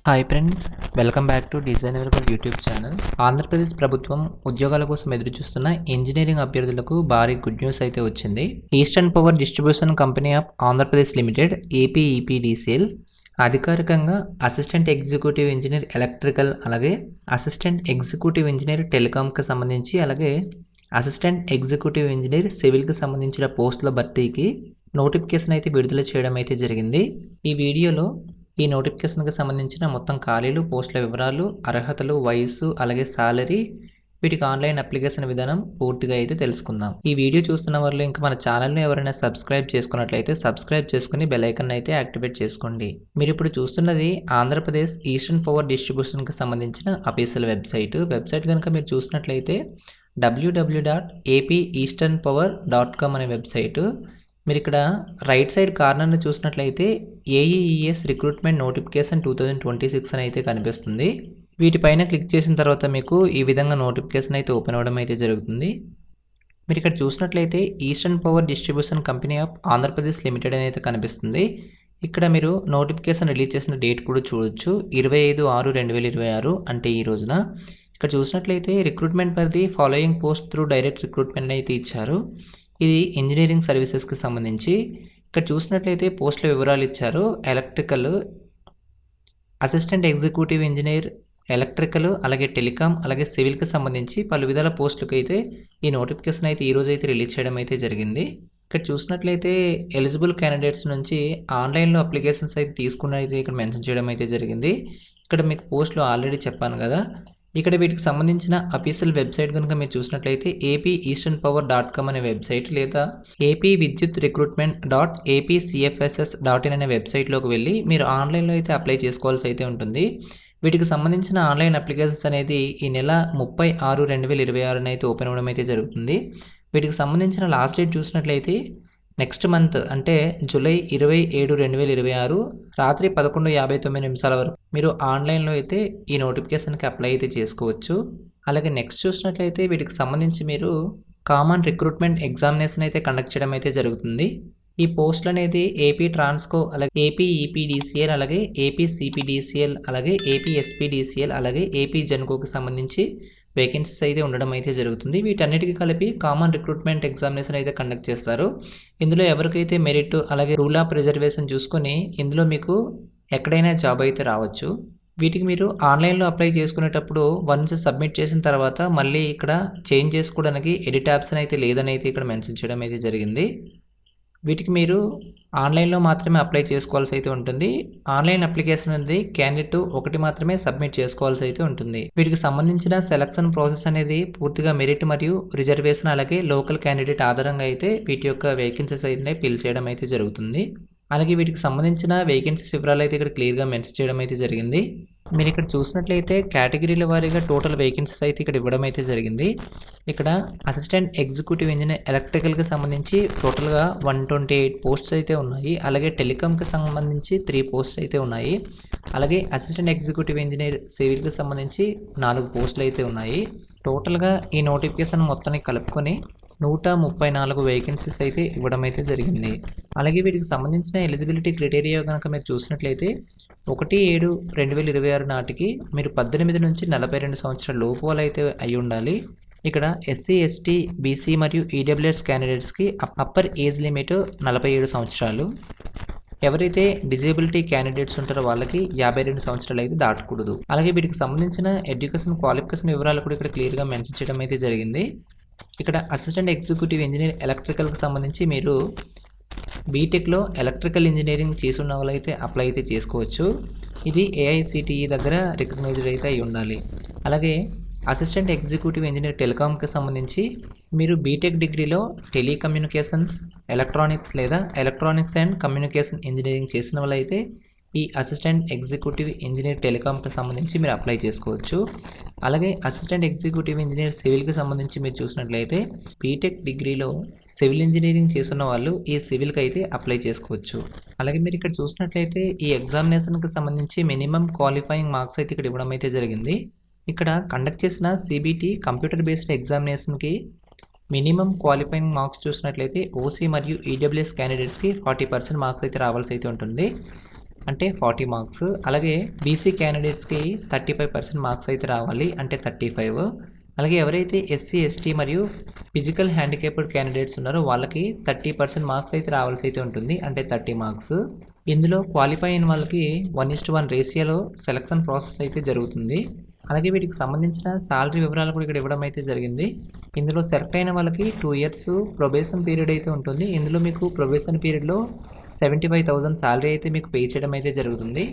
Hi friends, welcome back to design available YouTube channel. Andhra Pradesh ప్రభుత్వం ఉద్యోగాల కోసం ఎదురుచూస్తున్న ఇంజనీరింగ్ అభ్యర్థులకు భారీ గుడ్ న్యూస్ అయితే వచ్చింది. Eastern power distribution company of Andhra Pradesh limited APEPDCL అధికారికంగా అసిస్టెంట్ ఎగ్జిక్యూటివ్ ఇంజనీర్ ఎలక్ట్రికల్, అలాగే అసిస్టెంట్ ఎగ్జిక్యూటివ్ ఇంజనీర్ టెలికాంకి సంబంధించి, అలాగే అసిస్టెంట్ ఎగ్జిక్యూటివ్ ఇంజనీర్ సివిల్కి సంబంధించిన పోస్టుల భర్తీకి నోటిఫికేషన్ అయితే విడుదల చేయడం అయితే జరిగింది. ఈ వీడియోలో ఈ నోటిఫికేషన్కి సంబంధించిన మొత్తం ఖాళీలు, పోస్టుల వివరాలు, అర్హతలు, వయస్సు, అలాగే సాలరీ, వీటికి ఆన్లైన్ అప్లికేషన్ విధానం పూర్తిగా అయితే తెలుసుకుందాం. ఈ వీడియో చూస్తున్న వాళ్ళు ఇంకా మన ఛానల్ని ఎవరైనా సబ్స్క్రైబ్ చేసుకున్నట్లయితే సబ్స్క్రైబ్ చేసుకుని బెల్ ఐకాన్ అయితే యాక్టివేట్ చేసుకోండి. మీరు ఇప్పుడు చూస్తున్నది ఆంధ్రప్రదేశ్ ఈస్టర్న్ పవర్ డిస్ట్రిబ్యూషన్కి సంబంధించిన అఫీషియల్ వెబ్సైట్ కనుక మీరు చూసినట్లయితే www.apeasternpower.com అనే వెబ్సైటు. మీరు ఇక్కడ రైట్ సైడ్ కార్నర్ని చూసినట్లయితే ఏఈఈఎస్ రిక్రూట్మెంట్ నోటిఫికేషన్ 2026 అని అయితే కనిపిస్తుంది. వీటిపైన క్లిక్ చేసిన తర్వాత మీకు ఈ విధంగా నోటిఫికేషన్ అయితే ఓపెన్ అవ్వడం అయితే జరుగుతుంది. మీరు ఇక్కడ చూసినట్లయితే eastern power distribution company of Andhra Pradesh limited అని అయితే కనిపిస్తుంది. ఇక్కడ మీరు నోటిఫికేషన్ రిలీజ్ చేసిన డేట్ కూడా చూడొచ్చు, 25/6/2026 అంటే ఈ రోజున. ఇక్కడ చూసినట్లయితే recruitment for the following post through direct recruitment అయితే ఇచ్చారు. ఇది ఇంజనీరింగ్ సర్వీసెస్కి సంబంధించి. ఇక్కడ చూసినట్లయితే పోస్టుల వివరాలు ఇచ్చారు. Electrical, assistant executive engineer electrical, అలాగే టెలికాం, అలాగే సివిల్కి సంబంధించి పలు విధాల పోస్టులకు అయితే ఈ నోటిఫికేషన్ అయితే ఈరోజు అయితే రిలీజ్ చేయడం అయితే జరిగింది. ఇక్కడ చూసినట్లయితే ఎలిజిబుల్ క్యాండిడేట్స్ నుంచి ఆన్లైన్లో అప్లికేషన్స్ అయితే తీసుకున్న అయితే ఇక్కడ మెన్షన్ చేయడం అయితే జరిగింది. ఇక్కడ మీకు పోస్టులు ఆల్రెడీ చెప్పాను కదా. ఇక్కడ వీటికి సంబంధించిన అఫీషియల్ వెబ్సైట్ కనుక మీరు చూసినట్లయితే apeasternpower.com అనే వెబ్సైట్, లేదా apvidyutrecruitment.apcfss.in అనే వెబ్సైట్లోకి వెళ్ళి మీరు ఆన్లైన్లో అయితే అప్లై చేసుకోవాల్సి అయితే ఉంటుంది. వీటికి సంబంధించిన ఆన్లైన్ అప్లికేషన్స్ అనేది ఈ నెల 30/6/2026 అయితే ఓపెన్ అవ్వడం అయితే జరుగుతుంది. వీటికి సంబంధించిన లాస్ట్ డేట్ చూసినట్లయితే నెక్స్ట్ మంత్ అంటే జూలై 27, 2026 రాత్రి 11:59 వరకు మీరు ఆన్లైన్లో అయితే ఈ నోటిఫికేషన్కి అప్లై అయితే చేసుకోవచ్చు. అలాగే నెక్స్ట్ చూసినట్లయితే వీటికి సంబంధించి మీరు కామన్ రిక్రూట్మెంట్ ఎగ్జామినేషన్ అయితే కండక్ట్ చేయడం అయితే జరుగుతుంది. ఈ పోస్టులు అనేది ఏపీ ట్రాన్స్కో, అలాగే ఏపీఈపీడీసీఎల్, అలాగే ఏపీసీపీడీసీఎల్, అలాగే ఏపీఎస్పీడీసీఎల్, అలాగే ఏపీ జెన్కోకి సంబంధించి వేకెన్సీస్ అయితే ఉండడం అయితే జరుగుతుంది. వీటన్నిటికీ కలిపి కామన్ రిక్రూట్మెంట్ ఎగ్జామినేషన్ అయితే కండక్ట్ చేస్తారు. ఇందులో ఎవరికైతే మెరిట్, అలాగే రూల్ ఆఫ్ రిజర్వేషన్ చూసుకొని ఇందులో మీకు ఎక్కడైనా జాబ్ అయితే రావచ్చు. వీటికి మీరు ఆన్లైన్లో అప్లై చేసుకునేటప్పుడు వన్స్ సబ్మిట్ చేసిన తర్వాత మళ్ళీ ఇక్కడ చేంజ్ చేసుకోవడానికి ఎడిట్ ఆప్షన్ అయితే లేదని అయితే ఇక్కడ మెన్షన్ చేయడం అయితే జరిగింది. వీటికి మీరు ఆన్లైన్లో మాత్రమే అప్లై చేసుకోవాల్సి అయితే ఉంటుంది. ఆన్లైన్ అప్లికేషన్ అనేది క్యాండిడేట్ ఒకటి మాత్రమే సబ్మిట్ చేసుకోవాల్సి అయితే ఉంటుంది. వీటికి సంబంధించిన సెలక్షన్ ప్రాసెస్ అనేది పూర్తిగా మెరిట్ మరియు రిజర్వేషన్, అలాగే లోకల్ క్యాండిడేట్ ఆధారంగా అయితే వీటి యొక్క వేకెన్సీస్ అయితే ఫిల్ చేయడం అయితే జరుగుతుంది. అలాగే వీటికి సంబంధించిన వేకెన్సీస్ వివరాలు అయితే ఇక్కడ క్లియర్గా మెన్షన్ చేయడం అయితే జరిగింది. మీరు ఇక్కడ చూసినట్లయితే కేటగిరీల వారీగా టోటల్ వేకెన్సీస్ అయితే ఇక్కడ ఇవ్వడం అయితే జరిగింది. ఇక్కడ అసిస్టెంట్ ఎగ్జిక్యూటివ్ ఇంజనీర్ ఎలక్ట్రికల్కి సంబంధించి టోటల్గా 128 పోస్ట్స్ అయితే ఉన్నాయి. అలాగే టెలికాంకి సంబంధించి 3 పోస్ట్స్ అయితే ఉన్నాయి. అలాగే అసిస్టెంట్ ఎగ్జిక్యూటివ్ ఇంజనీర్ సివిల్కి సంబంధించి 4 పోస్టులు అయితే ఉన్నాయి. టోటల్గా ఈ నోటిఫికేషన్ మొత్తాన్ని కలుపుకొని 134 వేకెన్సీస్ అయితే ఇవ్వడం అయితే జరిగింది. అలాగే వీటికి సంబంధించిన ఎలిజిబిలిటీ క్రైటీరియా కనుక మీరు చూసినట్లయితే 1/7/2026 నాటికి మీరు 18 నుంచి 42 సంవత్సరాల లోపు వాళ్ళు అయితే అయి ఉండాలి. ఇక్కడ ఎస్సీ, ఎస్టీ, బీసీ మరియు ఈడబ్ల్యూఎస్ క్యాండిడేట్స్కి అప్పర్ ఏజ్ లిమిట్ 47 సంవత్సరాలు. ఎవరైతే డిజేబిలిటీ క్యాండిడేట్స్ ఉంటారో వాళ్ళకి 52 సంవత్సరాలు అయితే దాటకూడదు. అలాగే వీటికి సంబంధించిన ఎడ్యుకేషన్ క్వాలిఫికేషన్ వివరాలు కూడా ఇక్కడ క్లియర్గా మెన్షన్ చేయడం అయితే జరిగింది. ఇక్కడ అసిస్టెంట్ ఎగ్జిక్యూటివ్ ఇంజనీర్ ఎలక్ట్రికల్కి సంబంధించి మీరు బీటెక్లో ఎలక్ట్రికల్ ఇంజనీరింగ్ చేసి ఉన్న వాళ్ళు అయితే అప్లై అయితే చేసుకోవచ్చు. ఇది ఏఐసిటిఈ దగ్గర రికగ్నైజ్డ్ అయితే అయి ఉండాలి. అలాగే అసిస్టెంట్ ఎగ్జిక్యూటివ్ ఇంజనీర్ టెలికాంకి సంబంధించి మీరు బీటెక్ డిగ్రీలో టెలికమ్యూనికేషన్స్, ఎలక్ట్రానిక్స్ లేదా ఎలక్ట్రానిక్స్ అండ్ కమ్యూనికేషన్ ఇంజనీరింగ్ చేసిన వాళ్ళు అయితే ఈ అసిస్టెంట్ ఎగ్జిక్యూటివ్ ఇంజనీర్ టెలికాంకి సంబంధించి మీరు అప్లై చేసుకోవచ్చు. అలాగే అసిస్టెంట్ ఎగ్జిక్యూటివ్ ఇంజనీర్ సివిల్కి సంబంధించి మీరు చూసినట్లయితే బీటెక్ డిగ్రీలో సివిల్ ఇంజనీరింగ్ చేస్తున్న వాళ్ళు ఈ సివిల్కి అయితే అప్లై చేసుకోవచ్చు. అలాగే మీరు ఇక్కడ చూసినట్లయితే ఈ ఎగ్జామినేషన్కి సంబంధించి మినిమం క్వాలిఫైయింగ్ మార్క్స్ అయితే ఇక్కడ ఇవ్వడం అయితే జరిగింది. ఇక్కడ కండక్ట్ చేసిన సిబిటి కంప్యూటర్ బేస్డ్ ఎగ్జామినేషన్కి మినిమం క్వాలిఫైయింగ్ మార్క్స్ చూసినట్లయితే ఓసీ మరియు ఈడబ్ల్యూఎస్ క్యాండిడేట్స్కి 40% మార్క్స్ అయితే రావాల్సి అయితే ఉంటుంది. అంటే 40 మార్క్స్. అలాగే బీసీ క్యాండిడేట్స్కి 35% మార్క్స్ అయితే రావాలి, అంటే 35. అలాగే ఎవరైతే ఎస్సీ ఎస్టీ మరియు ఫిజికల్ హ్యాండిక్యాప్డ్ క్యాండిడేట్స్ ఉన్నారో వాళ్ళకి 30% మార్క్స్ అయితే రావాల్సి అయితే ఉంటుంది, అంటే 30 మార్క్స్. ఇందులో క్వాలిఫై అయిన వాళ్ళకి 1:1 రేషియోలో సెలక్షన్ ప్రాసెస్ అయితే జరుగుతుంది. అలాగే వీటికి సంబంధించిన శాలరీ వివరాలు కూడా ఇక్కడ ఇవ్వడం అయితే జరిగింది. ఇందులో సెలెక్ట్ అయిన వాళ్ళకి 2 ఇయర్స్ ప్రొబేషన్ పీరియడ్ అయితే ఉంటుంది. ఇందులో మీకు ప్రొబేషన్ పీరియడ్లో 75,000 శాలరీ అయితే మీకు పే చేయడం అయితే జరుగుతుంది.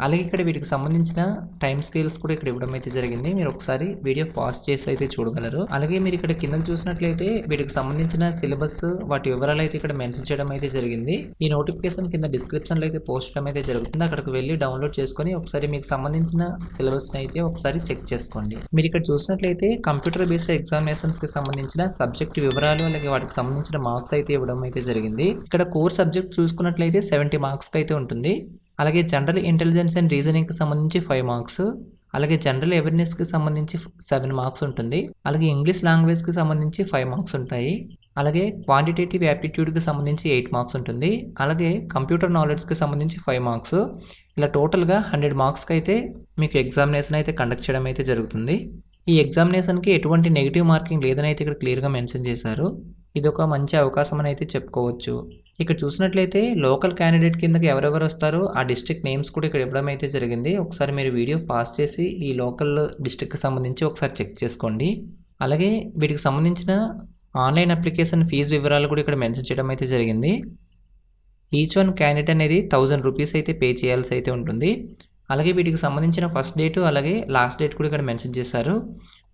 అలాగే ఇక్కడ వీటికి సంబంధించిన టైం స్కేల్స్ కూడా ఇక్కడ ఇవ్వడం అయితే జరిగింది. మీరు ఒకసారి వీడియో పాజ్ చేసి అయితే చూడగలరు. అలాగే మీరు ఇక్కడ కిందకు చూసినట్లయితే వీటికి సంబంధించిన సిలబస్ వాటి వివరాలు అయితే ఇక్కడ మెన్షన్ చేయడం అయితే జరిగింది. ఈ నోటిఫికేషన్ కింద డిస్క్రిప్షన్లో అయితే పోస్ట్ చేయడం అయితే జరుగుతుంది. అక్కడికి వెళ్ళి డౌన్లోడ్ చేసుకొని ఒకసారి మీకు సంబంధించిన సిలబస్ని అయితే ఒకసారి చెక్ చేసుకోండి. మీరు ఇక్కడ చూసినట్లయితే కంప్యూటర్ బేస్డ్ ఎగ్జామినేషన్స్కి సంబంధించిన సబ్జెక్ట్ వివరాలు అలాగే వాటికి సంబంధించిన మార్క్స్ అయితే ఇవ్వడం అయితే జరిగింది. ఇక్కడ కోర్ సబ్జెక్ట్ చూసుకున్నట్లయితే 70 మార్క్స్కి అయితే ఉంటుంది. అలాగే జనరల్ ఇంటెలిజెన్స్ అండ్ రీజనింగ్కి సంబంధించి 5 మార్క్స్, అలాగే జనరల్ అవేర్నెస్కి సంబంధించి 7 మార్క్స్ ఉంటుంది. అలాగే ఇంగ్లీష్ లాంగ్వేజ్కి సంబంధించి 5 మార్క్స్ ఉంటాయి. అలాగే క్వాంటిటేటివ్ యాప్టిట్యూడ్కి సంబంధించి 8 మార్క్స్ ఉంటుంది. అలాగే కంప్యూటర్ నాలెడ్జ్కి సంబంధించి 5 మార్క్స్. ఇలా టోటల్గా 100 మార్క్స్కి అయితే మీకు ఎగ్జామినేషన్ అయితే కండక్ట్ చేయడం అయితే జరుగుతుంది. ఈ ఎగ్జామినేషన్కి ఎటువంటి నెగిటివ్ మార్కింగ్ లేదని అయితే ఇక్కడ క్లియర్గా మెన్షన్ చేశారు. ఇది ఒక మంచి అవకాశం అని అయితే చెప్పుకోవచ్చు. ఇక్కడ చూసినట్లయితే లోకల్ క్యాండిడేట్ కిందకి ఎవరెవరు వస్తారో ఆ డిస్ట్రిక్ట్ నేమ్స్ కూడా ఇక్కడ ఇవ్వడం అయితే జరిగింది. ఒకసారి మీరు వీడియో పాస్ చేసి ఈ లోకల్ డిస్ట్రిక్ట్కి సంబంధించి ఒకసారి చెక్ చేసుకోండి. అలాగే వీటికి సంబంధించిన ఆన్లైన్ అప్లికేషన్ ఫీజు వివరాలు కూడా ఇక్కడ మెన్షన్ చేయడం అయితే జరిగింది. ఈచ్ వన్ క్యాండిడేట్ అనేది 1000 రూపీస్ అయితే పే చేయాల్సి అయితే ఉంటుంది. అలాగే వీటికి సంబంధించిన ఫస్ట్ డేటు అలాగే లాస్ట్ డేట్ కూడా ఇక్కడ మెన్షన్ చేశారు.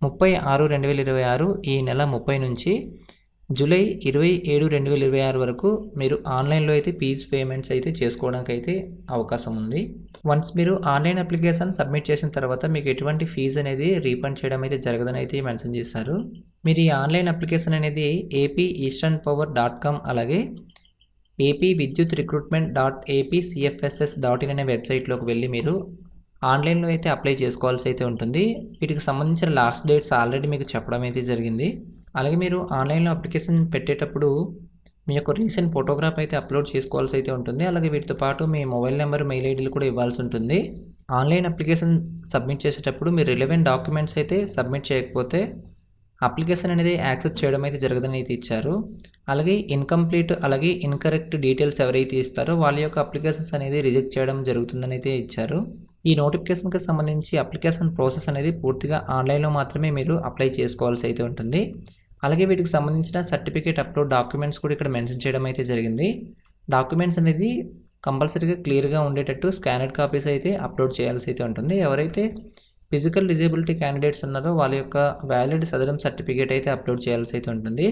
30/6/2026 ఈ నెల 30 నుంచి జూలై 27/2026 వరకు మీరు ఆన్లైన్లో అయితే ఫీజు పేమెంట్స్ అయితే చేసుకోవడానికి అయితే అవకాశం ఉంది. వన్స్ మీరు ఆన్లైన్ అప్లికేషన్ సబ్మిట్ చేసిన తర్వాత మీకు ఎటువంటి ఫీజు అనేది రీఫండ్ చేయడం అయితే జరగదని అయితే మెన్షన్ చేశారు. మీరు ఈ ఆన్లైన్ అప్లికేషన్ అనేది apeasternpower.com అలాగే apvidyutrecruitment.apcfss.in అనే వెబ్సైట్లోకి వెళ్ళి మీరు ఆన్లైన్లో అయితే అప్లై చేసుకోవాల్సి అయితే ఉంటుంది. వీటికి సంబంధించిన లాస్ట్ డేట్స్ ఆల్రెడీ మీకు చెప్పడం అయితే జరిగింది. అలాగే మీరు ఆన్లైన్లో అప్లికేషన్ పెట్టేటప్పుడు మీ యొక్క రీసెంట్ ఫోటోగ్రాఫ్ అయితే అప్లోడ్ చేసుకోవాల్సి అయితే ఉంటుంది. అలాగే వీటితో పాటు మీ మొబైల్ నెంబర్, మెయిల్ ఐడీలు కూడా ఇవ్వాల్సి ఉంటుంది. ఆన్లైన్ అప్లికేషన్ సబ్మిట్ చేసేటప్పుడు మీరు రిలవెంట్ డాక్యుమెంట్స్ అయితే సబ్మిట్ చేయకపోతే అప్లికేషన్ అనేది యాక్సెప్ట్ చేయడం అయితే జరగదని అయితే ఇచ్చారు. అలాగే ఇన్కంప్లీట్ అలాగే ఇన్కరెక్ట్ డీటెయిల్స్ ఎవరైతే ఇస్తారో వాళ్ళ యొక్క అప్లికేషన్స్ అనేది రిజెక్ట్ చేయడం జరుగుతుందని అయితే ఇచ్చారు. ఈ నోటిఫికేషన్కి సంబంధించి అప్లికేషన్ ప్రాసెస్ అనేది పూర్తిగా ఆన్లైన్లో మాత్రమే మీరు అప్లై చేసుకోవాల్సి అయితే ఉంటుంది. అలాగే వీటికి సంబంధించిన సర్టిఫికేట్ అప్లోడ్ డాక్యుమెంట్స్ కూడా ఇక్కడ మెన్షన్ చేయడం అయితే జరిగింది. డాక్యుమెంట్స్ అనేది కంపల్సరీగా క్లియర్గా ఉండేటట్టు స్కానర్డ్ కాపీస్ అయితే అప్లోడ్ చేయాల్సి అయితే ఉంటుంది. ఎవరైతే ఫిజికల్ డిజేబిలిటీ క్యాండిడేట్స్ ఉన్నారో వాళ్ళ యొక్క వ్యాలిడ్ సదరం సర్టిఫికేట్ అయితే అప్లోడ్ చేయాల్సి అయితే ఉంటుంది.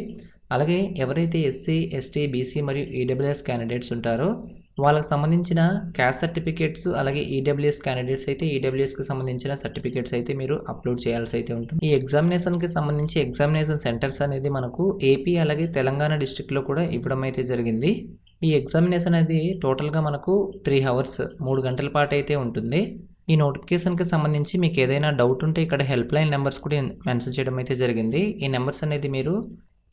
అలాగే ఎవరైతే ఎస్సీ, ఎస్టీ, బీసీ మరియు ఈడబ్ల్యూఎస్ క్యాండిడేట్స్ ఉంటారో వాళ్ళకి సంబంధించిన క్యాస్ట్ సర్టిఫికేట్స్ అలాగే ఈడబ్ల్యూఎస్ క్యాండిడేట్స్ అయితే ఈడబ్ల్యూఎస్కి సంబంధించిన సర్టిఫికేట్స్ అయితే మీరు అప్లోడ్ చేయాల్సి అయితే ఉంటుంది. ఈ ఎగ్జామినేషన్కి సంబంధించి ఎగ్జామినేషన్ సెంటర్స్ అనేది మనకు ఏపీ అలాగే తెలంగాణ డిస్ట్రిక్ట్లో కూడా ఇవ్వడం అయితే జరిగింది. ఈ ఎగ్జామినేషన్ అనేది టోటల్గా మనకు 3 అవర్స్ 3 గంటల పాటు అయితే ఉంటుంది. ఈ నోటిఫికేషన్కి సంబంధించి మీకు ఏదైనా డౌట్ ఉంటే ఇక్కడ హెల్ప్ లైన్ నెంబర్స్ కూడా మెన్షన్ చేయడం అయితే జరిగింది. ఈ నెంబర్స్ అనేది మీరు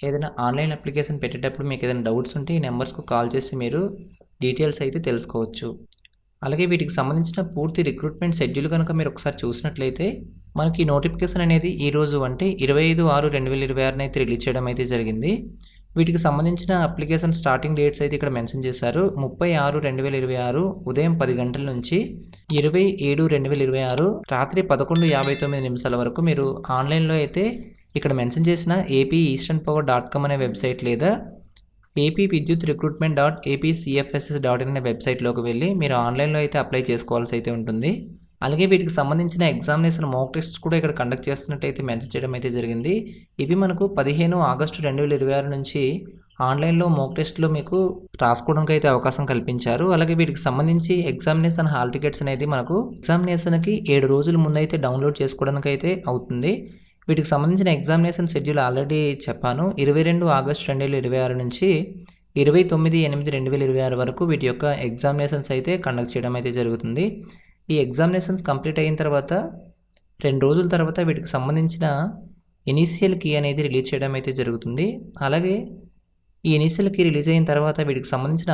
ఏదైనా ఆన్లైన్ అప్లికేషన్ పెట్టేటప్పుడు మీకు ఏదైనా డౌట్స్ ఉంటే ఈ నెంబర్స్కు కాల్ చేసి మీరు డీటెయిల్స్ అయితే తెలుసుకోవచ్చు. అలాగే వీటికి సంబంధించిన పూర్తి రిక్రూట్మెంట్ షెడ్యూల్ కనుక మీరు ఒకసారి చూసినట్లయితే మనకి ఈ నోటిఫికేషన్ అనేది ఈరోజు అంటే 25/6/2026 అయితే రిలీజ్ చేయడం అయితే జరిగింది. వీటికి సంబంధించిన అప్లికేషన్ స్టార్టింగ్ డేట్స్ అయితే ఇక్కడ మెన్షన్ చేశారు. 30/6/2026 ఉదయం 10 గంటల నుంచి 27/2026 రాత్రి 11:59 వరకు మీరు ఆన్లైన్లో అయితే ఇక్కడ మెన్షన్ చేసిన apisternpower.com అనే వెబ్సైట్ లేదా apvidyutrecruitment.apcfss.in అనే వెబ్సైట్లోకి వెళ్ళి మీరు ఆన్లైన్లో అయితే అప్లై చేసుకోవాల్సి అయితే ఉంటుంది. అలాగే వీటికి సంబంధించిన ఎగ్జామినేషన్ మాక్ టెస్ట్స్ కూడా ఇక్కడ కండక్ట్ చేస్తున్నట్టయితే మెన్షన్ చేయడం అయితే జరిగింది. ఇవి మనకు 15 ఆగస్టు 2026 నుంచి ఆన్లైన్లో మాక్ టెస్ట్లో మీకు రాసుకోవడానికి అయితే అవకాశం కల్పించారు. అలాగే వీటికి సంబంధించి ఎగ్జామినేషన్ హాల్ టికెట్స్ అనేది మనకు ఎగ్జామినేషన్కి 7 రోజుల ముందు అయితే డౌన్లోడ్ చేసుకోవడానికి అయితే అవుతుంది. వీటికి సంబంధించిన ఎగ్జామినేషన్ షెడ్యూల్ ఆల్రెడీ చెప్పాను. 22 ఆగస్టు 2026 నుంచి 29/8/2026 వరకు వీటి యొక్క ఎగ్జామినేషన్స్ అయితే కండక్ట్ చేయడం అయితే జరుగుతుంది. ఈ ఎగ్జామినేషన్స్ కంప్లీట్ అయిన తర్వాత 2 రోజుల తర్వాత వీటికి సంబంధించిన ఇనీషియల్ కీ అనేది రిలీజ్ చేయడం అయితే జరుగుతుంది. అలాగే ఈ ఇనీషియల్ కీ రిలీజ్ అయిన తర్వాత వీటికి సంబంధించిన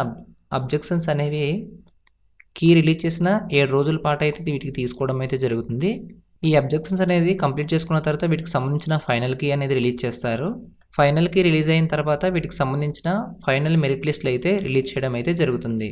అబ్జెక్షన్స్ అనేవి కీ రిలీజ్ చేసిన 7 రోజుల పాటు అయితే వీటికి తీసుకోవడం అయితే జరుగుతుంది. ఈ అబ్జెక్షన్స్ అనేది కంప్లీట్ చేసుకున్న తర్వాత వీటికి సంబంధించిన ఫైనల్ కీ అనేది రిలీజ్ చేస్తారు. ఫైనల్ కీ రిలీజ్ అయిన తర్వాత వీటికి సంబంధించిన ఫైనల్ మెరిట్ లిస్టులు అయితే రిలీజ్ చేయడం అయితే జరుగుతుంది.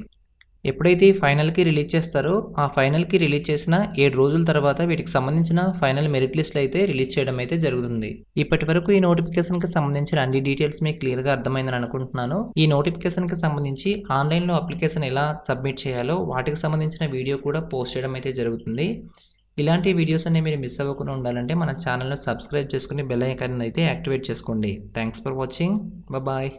ఎప్పుడైతే ఈ ఫైనల్కి రిలీజ్ చేస్తారో ఆ ఫైనల్కి రిలీజ్ చేసిన 7 రోజుల తర్వాత వీటికి సంబంధించిన ఫైనల్ మెరిట్ లిస్టులు అయితే రిలీజ్ చేయడం అయితే జరుగుతుంది. ఇప్పటి వరకు ఈ నోటిఫికేషన్కి సంబంధించిన అన్ని డీటెయిల్స్ మీకు క్లియర్గా అర్థమైందని అనుకుంటున్నాను. ఈ నోటిఫికేషన్కి సంబంధించి ఆన్లైన్లో అప్లికేషన్ ఎలా సబ్మిట్ చేయాలో వాటికి సంబంధించిన వీడియో కూడా పోస్ట్ చేయడం అయితే జరుగుతుంది. ఇలాంటి వీడియోస్ అన్ని మీరు మిస్ అవ్వకుండా ఉండాలంటే మన ఛానల్ను సబ్స్క్రైబ్ చేసుకుని బెల్ ఐకాన్ అయితే యాక్టివేట్ చేసుకోండి. Thanks for watching. బాయ్.